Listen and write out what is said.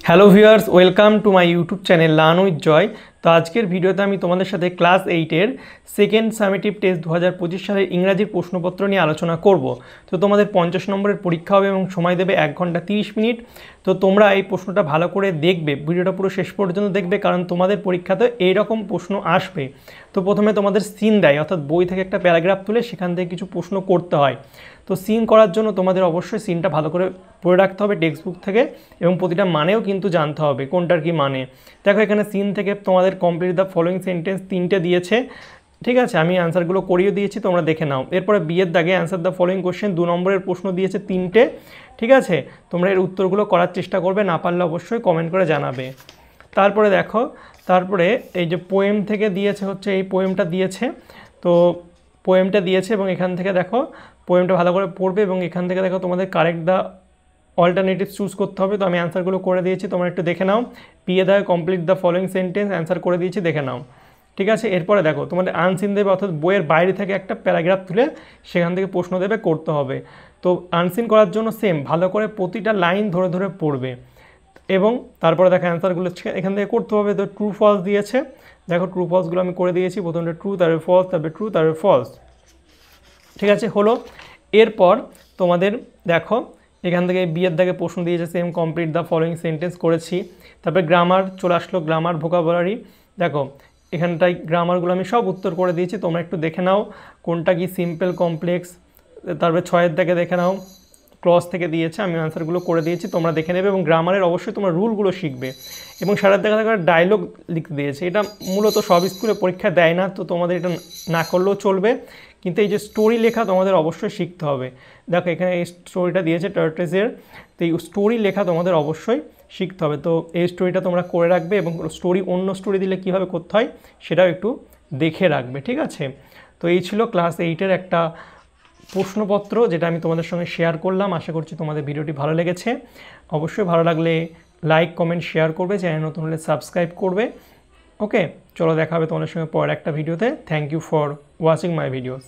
Hello viewers, welcome to my YouTube channel learn with Joy. তো আজকের ভিডিওতে আমি তোমাদের সাথে ক্লাস 8-এর সেকেন্ড সামেটিভ টেস্ট 2025 সালের ইংরাজির প্রশ্নপত্র নিয়ে আলোচনা করব। তো তোমাদের 50 নম্বরের পরীক্ষা হবে এবং সময় দেবে 1 ঘন্টা 30 মিনিট। তো তোমরা এই প্রশ্নটা ভালো করে দেখবে, ভিডিওটা পুরো শেষ পর্যন্ত দেখবে, কারণ তোমাদের পরীক্ষাতে এইরকম প্রশ্ন আসবে। তো প্রথমে তোমাদের সিন দেয়, অর্থাৎ বই থেকে একটা প্যারাগ্রাফ তুলে সেখান থেকে কিছু প্রশ্ন করতে হয়। তো সিন করার জন্য তোমাদের অবশ্যই সিনটা ভালো করে পড়ে রাখতে হবে টেক্সট বুক থেকে, এবং প্রতিটা মানেও কিন্তু জানতে হবে কোনটার কি মানে। দেখো এখানে সিন থেকে তোমাদের কমপ্লিট দ্য ফলোয়িং সেন্টেন্স 3টে দিয়েছে, ঠিক আছে। আমি অ্যান্সারগুলো করিয়ে দিয়েছি, তোমরা দেখে নাও। এরপরে বিয়ের দাগে অ্যান্সার দ্য ফলোয়িং কোশ্চেন 2 নম্বরের প্রশ্ন দিয়েছে 3টে, ঠিক আছে। তোমরা এর উত্তরগুলো করার চেষ্টা করবে, না পারলে অবশ্যই কমেন্ট করে জানাবে। তারপরে দেখো, তারপরে এই যে পোয়েম থেকে দিয়েছে, হচ্ছে এই পোয়েমটা দিয়েছে। তো পোয়েমটা দিয়েছে এবং এখান থেকে দেখো পোয়েমটা ভালো করে পড়বে, এবং এখান থেকে দেখো তোমাদের কারেক্ট দ্য অল্টারনেটিভ চুজ করতে হবে। তো আমি অ্যান্সারগুলো করে দিয়েছি, তোমরা একটু দেখে নাও। বিয়ে দাগে complete the following sentence answer করে দিয়েছি, দেখে নাও, ঠিক আছে। এরপরে দেখো তোমাদের আনসিন দেবে, অর্থাৎ বইয়ের বাইরে থেকে একটা প্যারাগ্রাফ তুলে সেখান থেকে প্রশ্ন দেবে, করতে হবে। তো আনসিন করার জন্য সেম ভালো করে প্রতিটা লাইন ধরে ধরে পড়বে, এবং তারপরে দেখো অ্যান্সারগুলো এখান থেকে করতে হবে। তো ট্রু ফলস দিয়েছে, দেখো ট্রু ফলসগুলো আমি করে দিয়েছি। প্রথমটা ট্রু, তারপরে ফলস, তারপরে ট্রু, তারপরে ফলস, ঠিক আছে, হলো। এরপর তোমাদের দেখো এখান থেকে বিয়ের দাগে প্রশ্ন দিয়েছে, same complete the following sentence করেছি। তারপরে গ্রামার চলে আসলো, গ্রামার ভোকাবুলারি। দেখো এখানটায় গ্রামারগুলো আমি সব উত্তর করে দিয়েছি, তোমরা একটু দেখে নাও কোনটা কি সিম্পল, কমপ্লেক্স। তারপরে 6-এর দাগে দেখে নাও, ক্লজ থেকে দিয়েছে, আমি আনসারগুলো করে দিয়েছি, তোমরা দেখে নেবে। এবং গ্রামারের অবশ্যই তোমরা রুলগুলো শিখবে। এবং সারার দেখা দেখা ডায়লগ লিখতে দিয়েছে, এটা মূলত সব স্কুলে পরীক্ষা দেয় না, তো তোমাদের এটা না করলেও চলবে, কিন্তু এই যে স্টোরি লেখা তোমাদের অবশ্যই শিখতে হবে। দেখো এখানে এই স্টোরিটা দিয়েছে টার্ট্রেসের, তো এই স্টোরি লেখা তোমাদের অবশ্যই শিখতে হবে। তো এই স্টোরিটা তোমরা করে রাখবে, এবং স্টোরি অন্য স্টোরি দিলে কীভাবে করতে হয় সেটাও একটু দেখে রাখবে, ঠিক আছে। তো এই ছিল ক্লাস 8-এর একটা প্রশ্নপত্র, যেটা আমি তোমাদের সঙ্গে শেয়ার করলাম। আশা করছি তোমাদের ভিডিওটি ভালো লেগেছে। অবশ্যই ভালো লাগলে লাইক, কমেন্ট, শেয়ার করবে, চ্যানেল নতুন হলে সাবস্ক্রাইব করবে। ওকে, চলো দেখা হবে তোমাদের সঙ্গে পরের একটা ভিডিওতে। Thank you for watching my videos.